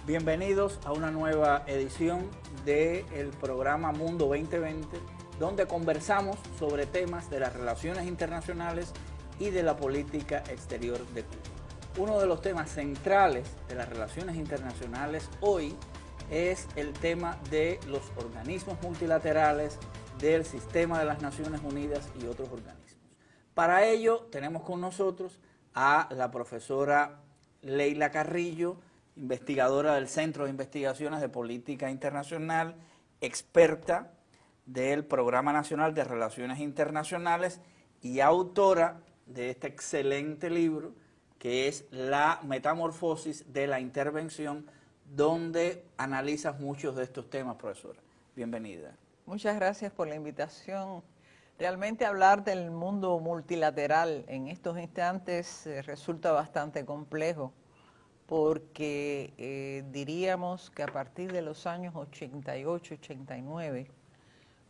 Bienvenidos a una nueva edición del programa Mundo 2020, donde conversamos sobre temas de las relaciones internacionales y de la política exterior de Cuba. Uno de los temas centrales de las relaciones internacionales hoy es el tema de los organismos multilaterales, del sistema de las Naciones Unidas y otros organismos. Para ello tenemos con nosotros a la profesora Leila Carrillo, investigadora del Centro de Investigaciones de Política Internacional, experta del Programa Nacional de Relaciones Internacionales y autora de este excelente libro que es La Metamorfosis de la Intervención, donde analizas muchos de estos temas, profesora. Bienvenida. Muchas gracias por la invitación. Realmente hablar del mundo multilateral en estos instantes resulta bastante complejo, porque diríamos que a partir de los años 88-89,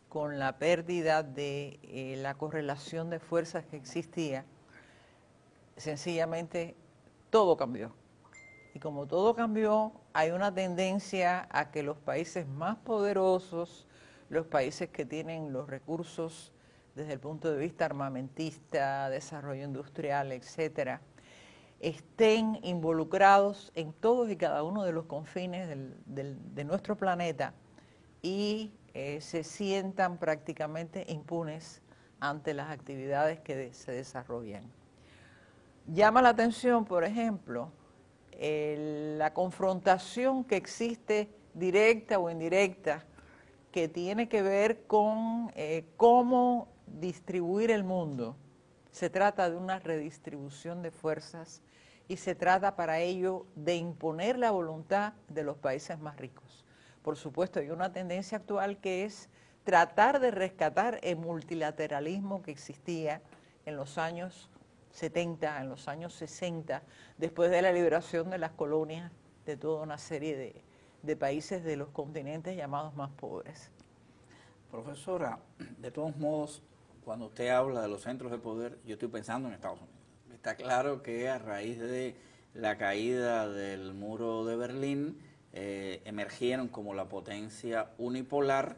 con la pérdida de la correlación de fuerzas que existía, sencillamente todo cambió. Y como todo cambió, hay una tendencia a que los países más poderosos, los países que tienen los recursos desde el punto de vista armamentista, desarrollo industrial, etcétera, estén involucrados en todos y cada uno de los confines de nuestro planeta y se sientan prácticamente impunes ante las actividades que se desarrollan. Llama la atención, por ejemplo, la confrontación que existe directa o indirecta, que tiene que ver con cómo distribuir el mundo. Se trata de una redistribución de fuerzas y se trata para ello de imponer la voluntad de los países más ricos. Por supuesto, hay una tendencia actual que es tratar de rescatar el multilateralismo que existía en los años 70, en los años 60, después de la liberación de las colonias de toda una serie de países de los continentes llamados más pobres. Profesora, de todos modos, cuando usted habla de los centros de poder, yo estoy pensando en Estados Unidos. Está claro que a raíz de la caída del muro de Berlín, emergieron como la potencia unipolar.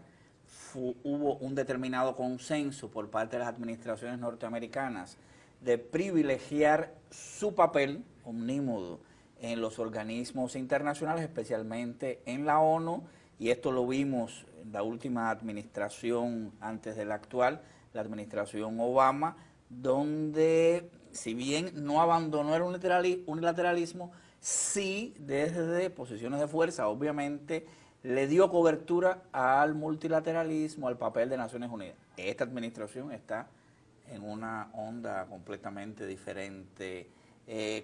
Hubo un determinado consenso por parte de las administraciones norteamericanas de privilegiar su papel omnímodo en los organismos internacionales, especialmente en la ONU, y esto lo vimos en la última administración antes de la actual, la administración Obama, donde si bien no abandonó el unilateralismo, sí desde posiciones de fuerza, obviamente, le dio cobertura al multilateralismo, al papel de Naciones Unidas. Esta administración está en una onda completamente diferente.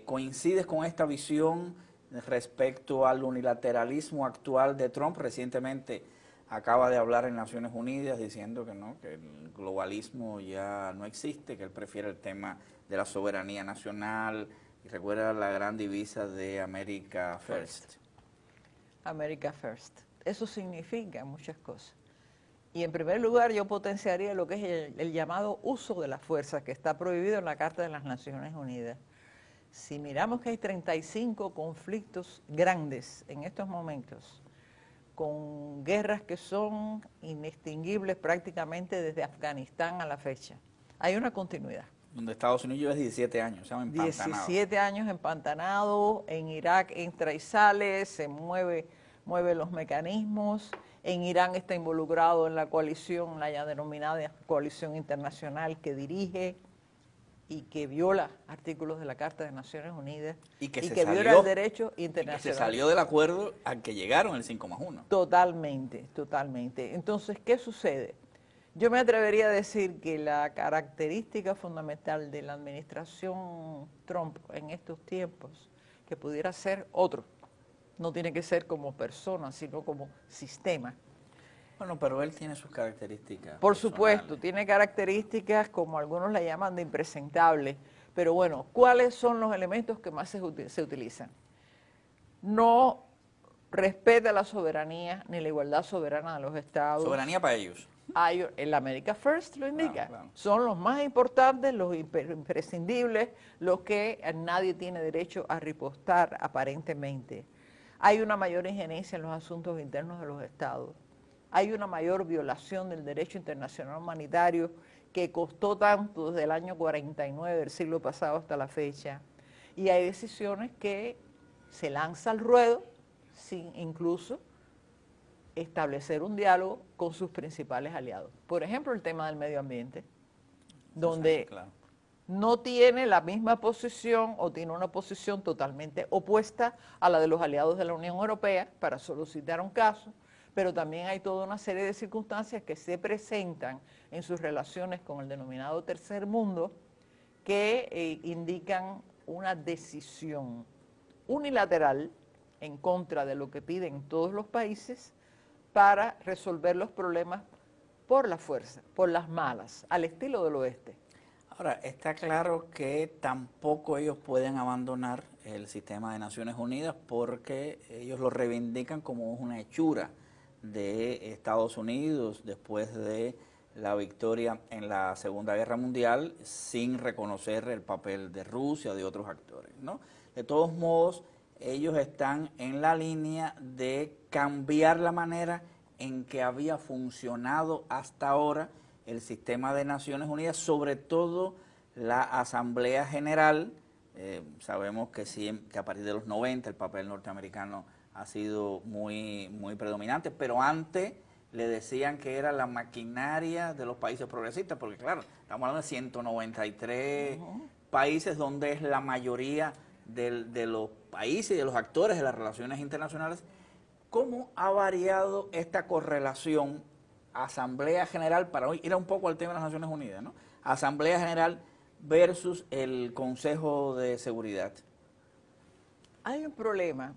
¿Coincides con esta visión respecto al unilateralismo actual de Trump? Recientemente acaba de hablar en Naciones Unidas diciendo que no, que el globalismo ya no existe, que él prefiere el tema de la soberanía nacional, y recuerda la gran divisa de America First. America First. Eso significa muchas cosas. Y en primer lugar yo potenciaría lo que es el llamado uso de la fuerza, que está prohibido en la Carta de las Naciones Unidas. Si miramos que hay 35 conflictos grandes en estos momentos, con guerras que son inextinguibles prácticamente desde Afganistán a la fecha, hay una continuidad. Donde Estados Unidos lleva 17 años, se llama empantanado. 17 años empantanado, en Irak entra y sale, se mueve los mecanismos. En Irán está involucrado en la coalición, la ya denominada coalición internacional que dirige y que viola artículos de la Carta de Naciones Unidas y que viola el derecho internacional. Y que se salió del acuerdo al que llegaron, el 5+1. Totalmente, totalmente. Entonces, ¿qué sucede? Yo me atrevería a decir que la característica fundamental de la administración Trump en estos tiempos, que pudiera ser otro, no tiene que ser como persona, sino como sistema. Bueno, pero él tiene sus características. Por supuesto, tiene características, como algunos la llaman, de impresentable. Pero bueno, ¿cuáles son los elementos que más se utilizan? No respeta la soberanía ni la igualdad soberana de los estados. Soberanía para ellos. El America First lo indica. Claro. Son los más importantes, los imprescindibles, los que nadie tiene derecho a ripostar aparentemente. hay una mayor injerencia en los asuntos internos de los estados, hay una mayor violación del derecho internacional humanitario que costó tanto desde el año 49 del siglo pasado hasta la fecha, y hay decisiones que se lanza al ruedo sin incluso establecer un diálogo con sus principales aliados. Por ejemplo, el tema del medio ambiente, donde claro, no tiene la misma posición o tiene una posición totalmente opuesta a la de los aliados de la Unión Europea, para solo citar un caso, pero también hay toda una serie de circunstancias que se presentan en sus relaciones con el denominado tercer mundo que indican una decisión unilateral en contra de lo que piden todos los países para resolver los problemas por la fuerza, por las malas, al estilo del oeste. Ahora, está claro que tampoco ellos pueden abandonar el sistema de Naciones Unidas porque ellos lo reivindican como una hechura de Estados Unidos después de la victoria en la Segunda Guerra Mundial, sin reconocer el papel de Rusia o de otros actores, ¿no? De todos modos, ellos están en la línea de cambiar la manera en que había funcionado hasta ahora el sistema de Naciones Unidas, sobre todo la Asamblea General. Sabemos que, que a partir de los 90 el papel norteamericano ha sido muy predominante, pero antes le decían que era la maquinaria de los países progresistas, porque claro, estamos hablando de 193 países donde es la mayoría de los países y de los actores de las relaciones internacionales. ¿Cómo ha variado esta correlación Asamblea General, para hoy ir un poco al tema de las Naciones Unidas, ¿no? Asamblea General versus el Consejo de Seguridad? Hay un problema.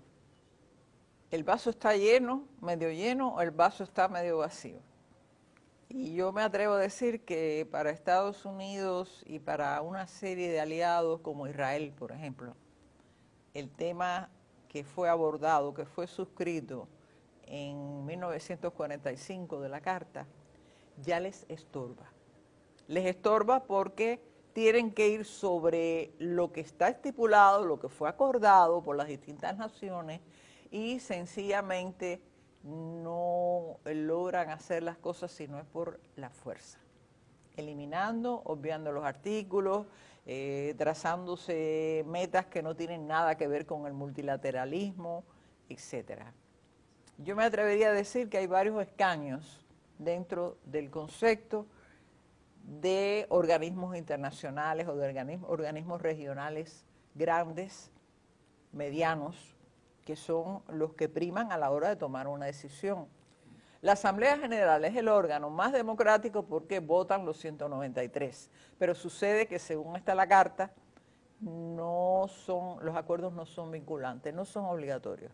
¿El vaso está lleno, medio lleno, o el vaso está medio vacío? Y yo me atrevo a decir que para Estados Unidos y para una serie de aliados como Israel, por ejemplo, el tema que fue abordado, que fue suscrito en 1945 de la Carta, ya les estorba. Les estorba porque tienen que ir sobre lo que está estipulado, lo que fue acordado por las distintas naciones, y sencillamente no logran hacer las cosas si no es por la fuerza, eliminando, obviando los artículos, trazándose metas que no tienen nada que ver con el multilateralismo, etcétera. Yo me atrevería a decir que hay varios escaños dentro del concepto de organismos internacionales o de organismos regionales grandes, medianos, que son los que priman a la hora de tomar una decisión. La Asamblea General es el órgano más democrático porque votan los 193, pero sucede que según está la Carta, los acuerdos no son vinculantes, no son obligatorios.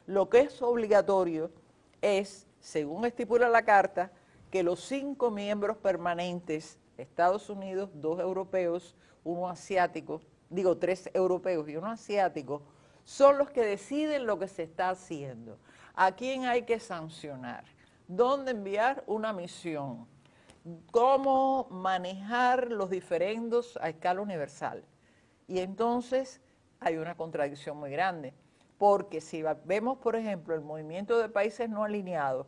Lo que es obligatorio es, según estipula la Carta, que los 5 miembros permanentes, Estados Unidos, 2 europeos, 1 asiático, 3 europeos y 1 asiático, son los que deciden lo que se está haciendo, a quién hay que sancionar, dónde enviar una misión, cómo manejar los diferendos a escala universal. Y entonces hay una contradicción muy grande, porque si vemos, por ejemplo, el movimiento de países no alineados,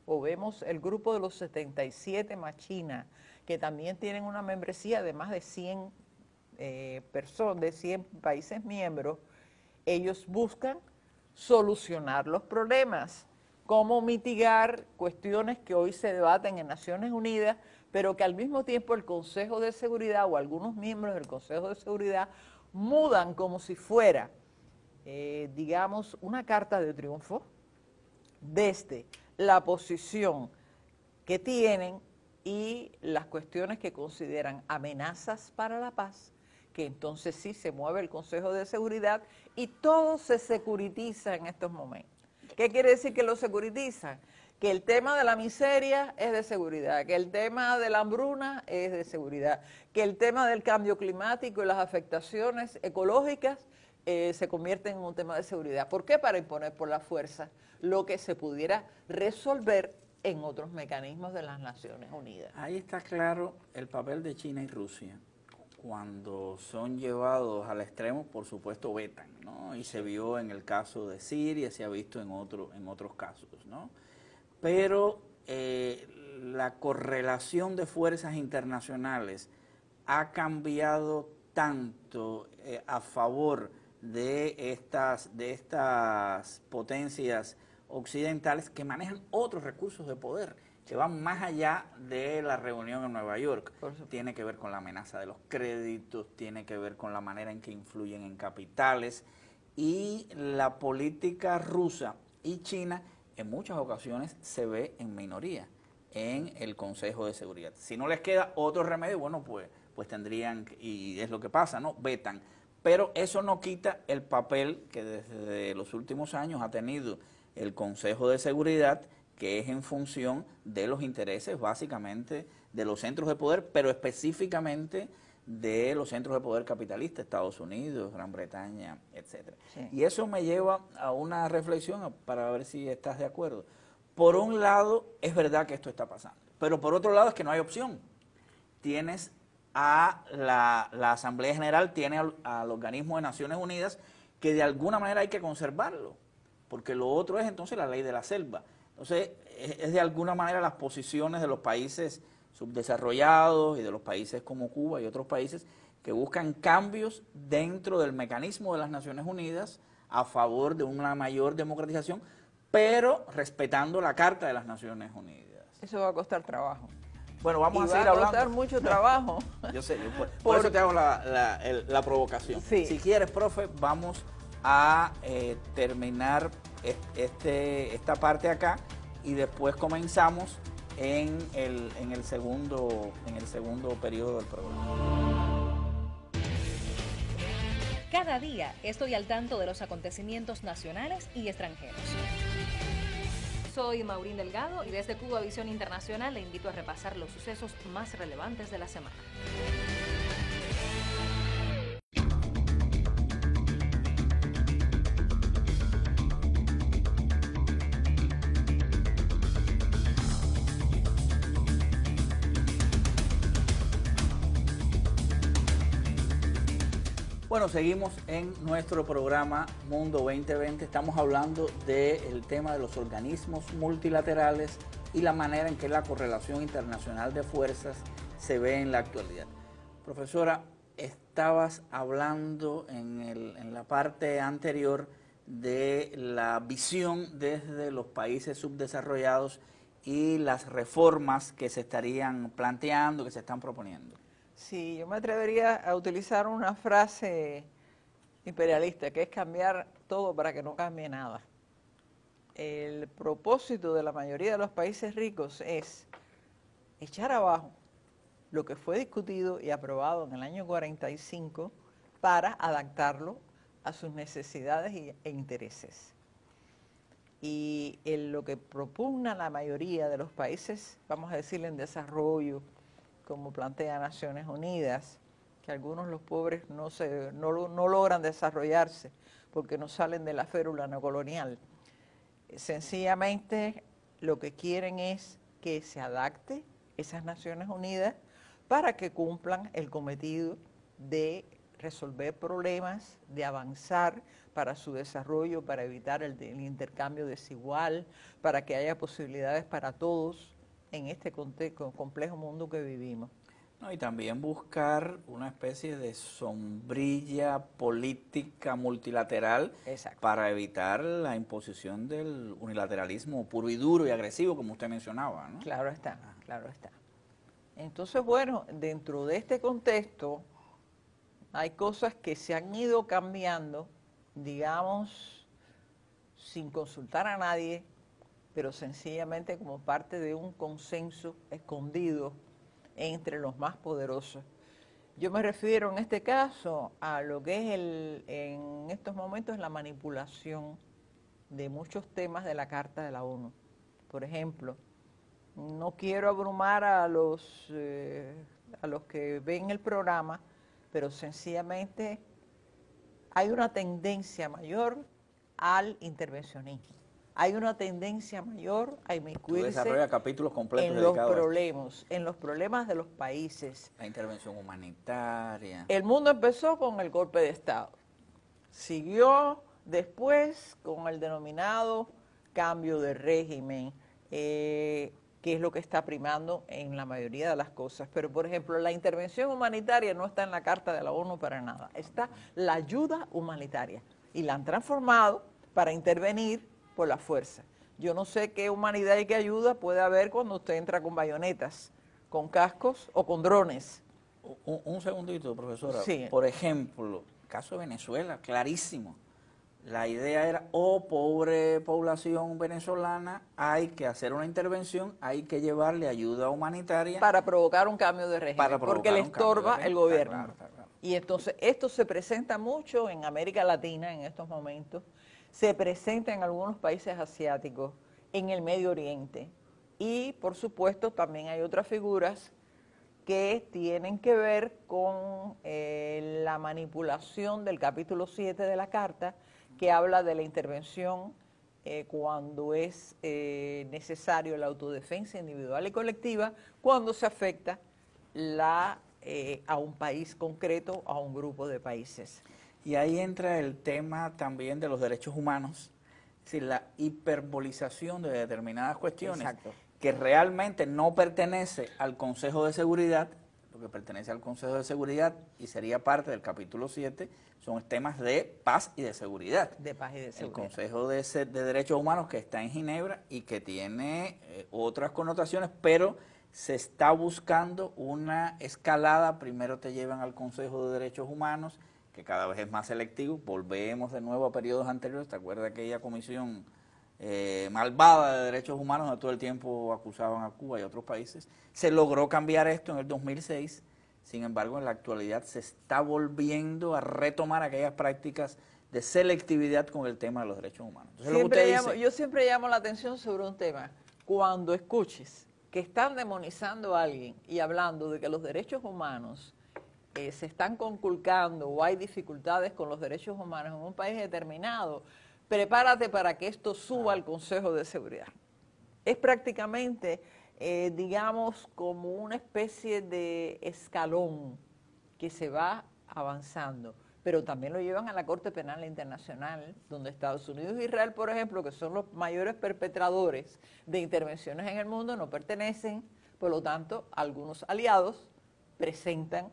o vemos el grupo de los 77 más China, que también tienen una membresía de más de 100 personas, de 100 países miembros, ellos buscan solucionar los problemas, cómo mitigar cuestiones que hoy se debaten en Naciones Unidas, pero que al mismo tiempo el Consejo de Seguridad o algunos miembros del Consejo de Seguridad mudan como si fuera, digamos, una carta de triunfo desde la posición que tienen y las cuestiones que consideran amenazas para la paz, que entonces sí se mueve el Consejo de Seguridad y todo se securitiza en estos momentos. ¿Qué quiere decir que lo securitizan? Que el tema de la miseria es de seguridad, que el tema de la hambruna es de seguridad, que el tema del cambio climático y las afectaciones ecológicas se convierten en un tema de seguridad. ¿Por qué? Para imponer por la fuerza lo que se pudiera resolver en otros mecanismos de las Naciones Unidas. Ahí está claro el papel de China y Rusia. cuando son llevados al extremo, por supuesto vetan, ¿no? Y se vio en el caso de Siria, se ha visto en otros casos, ¿no? Pero la correlación de fuerzas internacionales ha cambiado tanto a favor de estas potencias occidentales que manejan otros recursos de poder que van más allá de la reunión en Nueva York. Tiene que ver con la amenaza de los créditos, tiene que ver con la manera en que influyen en capitales, y la política rusa y China en muchas ocasiones se ve en minoría en el Consejo de Seguridad. Si no les queda otro remedio, bueno, pues tendrían, y es lo que pasa, ¿no? Vetan. Pero eso no quita el papel que desde los últimos años ha tenido el Consejo de Seguridad, que es en función de los intereses básicamente de los centros de poder, pero específicamente de los centros de poder capitalistas, Estados Unidos, Gran Bretaña, etcétera. Sí. Y eso me lleva a una reflexión para ver si estás de acuerdo. Por un lado, es verdad que esto está pasando, pero por otro lado es que no hay opción. Tienes a la Asamblea General, tiene al Organismo de Naciones Unidas, que de alguna manera hay que conservarlo, porque lo otro es entonces la ley de la selva. Entonces, es de alguna manera las posiciones de los países subdesarrollados y de los países como Cuba y otros países que buscan cambios dentro del mecanismo de las Naciones Unidas a favor de una mayor democratización, pero respetando la Carta de las Naciones Unidas. Eso va a costar trabajo. Bueno, vamos a seguir hablando. Va a costar mucho trabajo. Yo sé, por eso te hago la provocación. Sí. Si quieres, profe, vamos a terminar esta parte acá y después comenzamos en el segundo periodo del programa. Cada día estoy al tanto de los acontecimientos nacionales y extranjeros. Soy Maurín Delgado y desde Cuba Visión Internacional le invito a repasar los sucesos más relevantes de la semana. Bueno, seguimos en nuestro programa Mundo 2020. Estamos hablando del tema de los organismos multilaterales y la manera en que la correlación internacional de fuerzas se ve en la actualidad. Profesora, estabas hablando en la parte anterior de la visión desde los países subdesarrollados y las reformas que se estarían planteando, que se están proponiendo. Sí, yo me atrevería a utilizar una frase imperialista, que es cambiar todo para que no cambie nada. El propósito de la mayoría de los países ricos es echar abajo lo que fue discutido y aprobado en el año 45 para adaptarlo a sus necesidades e intereses. Y lo que propugna la mayoría de los países, vamos a decirle en desarrollo, como plantea Naciones Unidas, que algunos los pobres no logran desarrollarse porque no salen de la férula neocolonial. Sencillamente lo que quieren es que se adapte esas Naciones Unidas para que cumplan el cometido de resolver problemas, de avanzar para su desarrollo, para evitar el intercambio desigual, para que haya posibilidades para todos en este complejo mundo que vivimos. No, y también buscar una especie de sombrilla política multilateral. Exacto. Para evitar la imposición del unilateralismo puro y duro y agresivo, como usted mencionaba, ¿no? Claro está, claro está. Entonces, bueno, dentro de este contexto hay cosas que se han ido cambiando, digamos, sin consultar a nadie, pero sencillamente como parte de un consenso escondido entre los más poderosos. Yo me refiero en este caso a lo que es en estos momentos la manipulación de muchos temas de la Carta de la ONU. Por ejemplo, no quiero abrumar a los que ven el programa, pero sencillamente hay una tendencia mayor al intervencionismo. hay una tendencia mayor a Tú inmiscuirse desarrollas capítulos completos en los dedicados a esto. problemas de los países. La intervención humanitaria. El mundo empezó con el golpe de Estado, siguió después con el denominado cambio de régimen, que es lo que está primando en la mayoría de las cosas. Pero, por ejemplo, la intervención humanitaria no está en la Carta de la ONU para nada, está la ayuda humanitaria y la han transformado para intervenir por la fuerza. Yo no sé qué humanidad y qué ayuda puede haber cuando usted entra con bayonetas, con cascos o con drones. Un segundito, profesora. Sí. Por ejemplo, caso de Venezuela, clarísimo. La idea era, pobre población venezolana, hay que hacer una intervención, hay que llevarle ayuda humanitaria. Para provocar un cambio de régimen, porque le estorba el gobierno. Está claro. Y entonces esto se presenta mucho en América Latina en estos momentos, se presenta en algunos países asiáticos, en el Medio Oriente, y por supuesto también hay otras figuras que tienen que ver con la manipulación del capítulo 7 de la Carta, que habla de la intervención cuando es necesario la autodefensa individual y colectiva, cuando se afecta a un país concreto, a un grupo de países. Y ahí entra el tema también de los derechos humanos, es decir, la hiperbolización de determinadas cuestiones. Exacto. Que realmente no pertenece al Consejo de Seguridad, lo que pertenece al Consejo de Seguridad y sería parte del capítulo 7, son temas de paz y de seguridad. De paz y de seguridad. El Consejo de Derechos Humanos que está en Ginebra y que tiene otras connotaciones, pero se está buscando una escalada. Primero te llevan al Consejo de Derechos Humanos, que cada vez es más selectivo. Volvemos de nuevo a periodos anteriores. ¿Te acuerdas de aquella comisión malvada de derechos humanos donde todo el tiempo acusaban a Cuba y a otros países? Se logró cambiar esto en el 2006, sin embargo en la actualidad se está volviendo a retomar aquellas prácticas de selectividad con el tema de los derechos humanos. Entonces, yo siempre llamo la atención sobre un tema. Cuando escuches que están demonizando a alguien y hablando de que los derechos humanos se están conculcando o hay dificultades con los derechos humanos en un país determinado, prepárate para que esto suba al Consejo de Seguridad. Es prácticamente, digamos, como una especie de escalón que se va avanzando, pero también lo llevan a la Corte Penal Internacional, donde Estados Unidos e Israel, por ejemplo, que son los mayores perpetradores de intervenciones en el mundo, no pertenecen, por lo tanto, algunos aliados presentan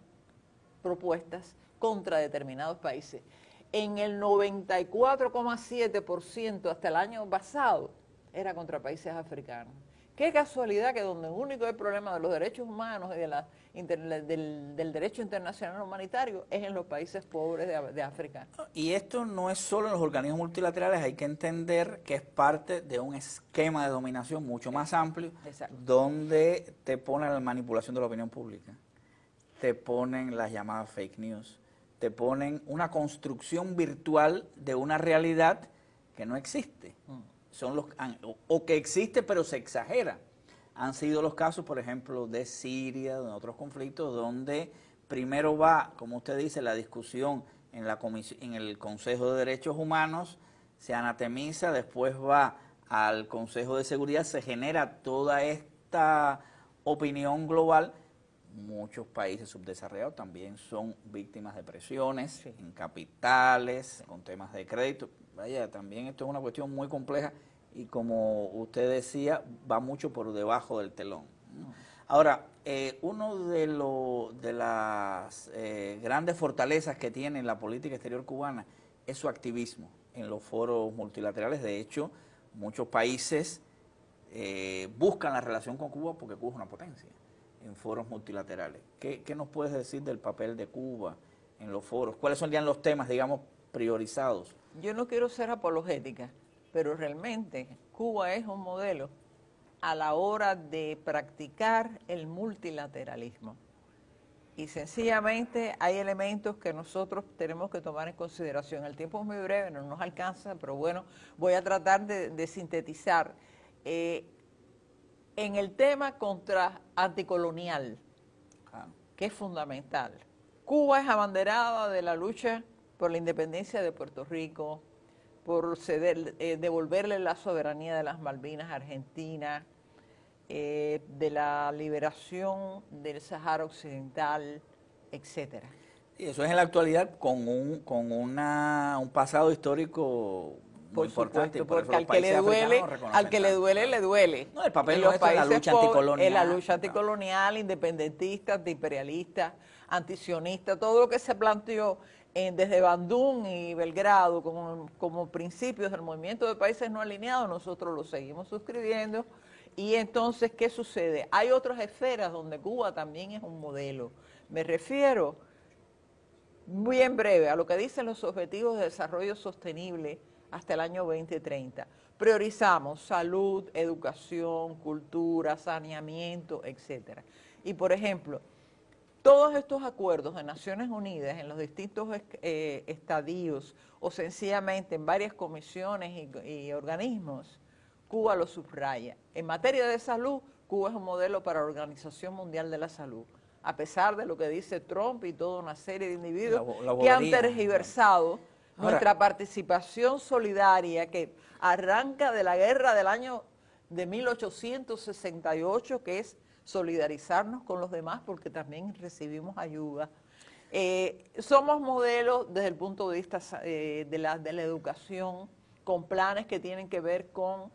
propuestas contra determinados países. En el 94,7% hasta el año pasado era contra países africanos. Qué casualidad que donde el único el problema de los derechos humanos y del derecho internacional humanitario es en los países pobres de África. Y esto no es solo en los organismos multilaterales, hay que entender que es parte de un esquema de dominación mucho más amplio, Exacto. donde te ponen la manipulación de la opinión pública, te ponen las llamadas fake news, te ponen una construcción virtual de una realidad que no existe. Son o que existe pero se exagera. Han sido los casos, por ejemplo, de Siria, de otros conflictos, donde primero va, como usted dice, la discusión en el Consejo de Derechos Humanos, se anatemiza, después va al Consejo de Seguridad, se genera toda esta opinión global. Muchos países subdesarrollados también son víctimas de presiones en capitales, con temas de crédito. Vaya, también esto es una cuestión muy compleja y como usted decía, va mucho por debajo del telón. Ahora, uno de las grandes fortalezas que tiene la política exterior cubana es su activismo en los foros multilaterales. De hecho, muchos países buscan la relación con Cuba porque Cuba es una potencia en foros multilaterales. ¿Qué nos puedes decir del papel de Cuba en los foros? ¿Cuáles son ya los temas, digamos, priorizados? Yo no quiero ser apologética, pero realmente Cuba es un modelo a la hora de practicar el multilateralismo. Y sencillamente hay elementos que nosotros tenemos que tomar en consideración. El tiempo es muy breve, no nos alcanza, pero bueno, voy a tratar de sintetizar. En el tema anticolonial, que es fundamental, Cuba es abanderada de la lucha por la independencia de Puerto Rico, por ceder, devolverle la soberanía de las Malvinas a Argentina, de la liberación del Sahara Occidental, etcétera. Y eso es en la actualidad con un pasado histórico muy importante. Supuesto, porque al que le duele, le duele. No, el papel nuestro es la lucha anticolonial. Es la lucha anticolonial, independentista, antiimperialista, antisionista, todo lo que se planteó desde Bandung y Belgrado como principios del movimiento de países no alineados, nosotros lo seguimos suscribiendo. Y entonces, ¿qué sucede? Hay otras esferas donde Cuba también es un modelo. Me refiero, muy en breve, a lo que dicen los Objetivos de Desarrollo Sostenible hasta el año 2030. Priorizamos salud, educación, cultura, saneamiento, etcétera. Y, por ejemplo, todos estos acuerdos de Naciones Unidas en los distintos estadios o sencillamente en varias comisiones y organismos, Cuba lo subraya. En materia de salud, Cuba es un modelo para la Organización Mundial de la Salud, a pesar de lo que dice Trump y toda una serie de individuos que han tergiversado nuestra participación solidaria que arranca de la guerra del año de 1868, que es solidarizarnos con los demás porque también recibimos ayuda. Somos modelos desde el punto de vista de la educación, con planes que tienen que ver con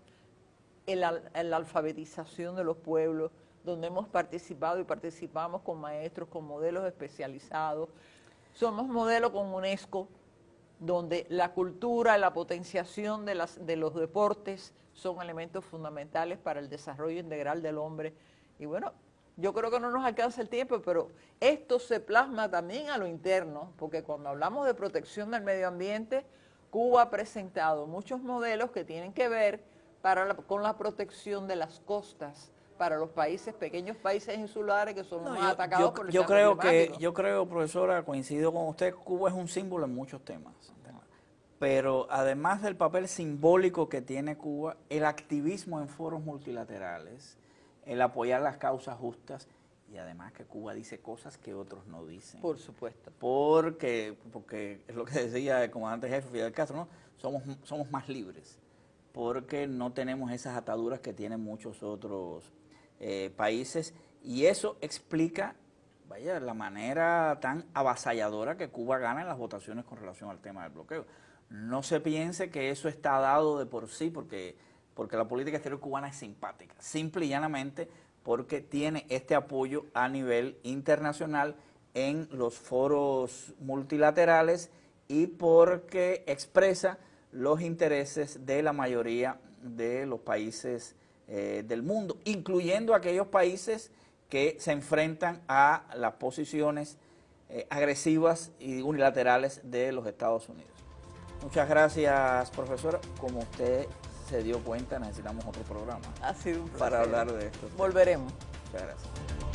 la alfabetización de los pueblos, donde hemos participado y participamos con maestros, con modelos especializados. Somos modelo con UNESCO, donde la cultura, la potenciación de los deportes son elementos fundamentales para el desarrollo integral del hombre. Y bueno, yo creo que no nos alcanza el tiempo, pero esto se plasma también a lo interno, porque cuando hablamos de protección del medio ambiente, Cuba ha presentado muchos modelos que tienen que ver con la protección de las costas para los países, pequeños países insulares que son los más atacados por el cambio climático. Yo creo, profesora, coincido con usted, Cuba es un símbolo en muchos temas. Pero además del papel simbólico que tiene Cuba, el activismo en foros multilaterales, el apoyar las causas justas, y además que Cuba dice cosas que otros no dicen. Por supuesto. Porque es lo que decía el comandante jefe Fidel Castro, ¿no? Somos más libres, porque no tenemos esas ataduras que tienen muchos otros países, y eso explica, vaya, la manera tan avasalladora que Cuba gana en las votaciones con relación al tema del bloqueo. No se piense que eso está dado de por sí, porque la política exterior cubana es simpática, simple y llanamente porque tiene este apoyo a nivel internacional en los foros multilaterales y porque expresa los intereses de la mayoría de los países del mundo, incluyendo aquellos países que se enfrentan a las posiciones agresivas y unilaterales de los Estados Unidos. Muchas gracias, profesora. Como usted se dio cuenta, necesitamos otro programa ha sido un placer. para hablar de esto. Volveremos. Muchas gracias.